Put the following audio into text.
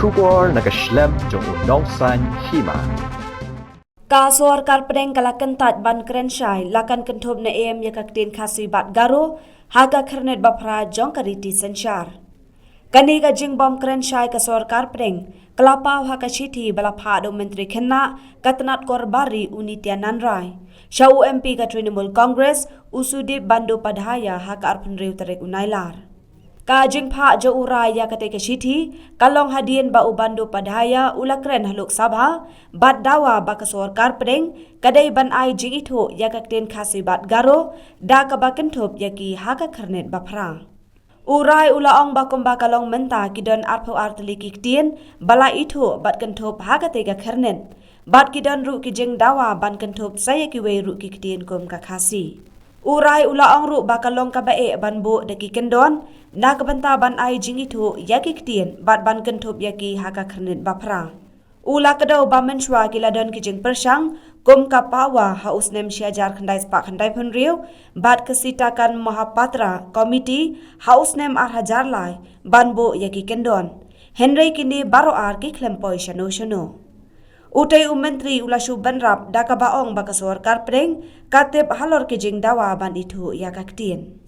Shubor nakaslem jong unongsan hima. Kasor karpedeng kalakan tat ban kerensyai lakan kentob na em yakaktin khasi bat garo haga kernet bapra jong kariti sensyar. Kani ka jing bom kerensyai kasor karpedeng kelapau haka chiti balapha do menteri kena katanat korbari unitian nanrai. Syau MP ka Trinamul Congress usudip bandu padhaya haka arpun riu tarik unailar. Ka jing pha jo urai ya kate kashiti kalong hadien ba ubandu padhaya ulakren haluk sabha bat dawa ba kasor karpedeng kadai ban ai jing itu ya kakten khasi bat garo da ka ba kentop yaki haka kernet bapra. Urai ulaong bakum bakalong menta kidon arpo arteli kiktien bala itu bat kentop haka tega kernet bat kidon ru kijeng dawa ban kentop saya kiwe ru kiktien kum kakasi. Urai ulaong ru bakalong kabae ban bu deki kendon na kabenta ban ai jing itu yaki kiktien bat ban kentop yaki haka kernet bapra. Ula kedau ba menshwa kiladon kijeng persang kum kapawa haus nem syajar khandai spak khandai penriu bat kesitakan mahapatra komiti haus nem arhajar lai ban bu yaki kendon Henry kini baro ar ki klempoi shano. Utai menteri ulashu banrap daka baong bakasor karpedeng katep halor kijing dawa ban itu yakaktien.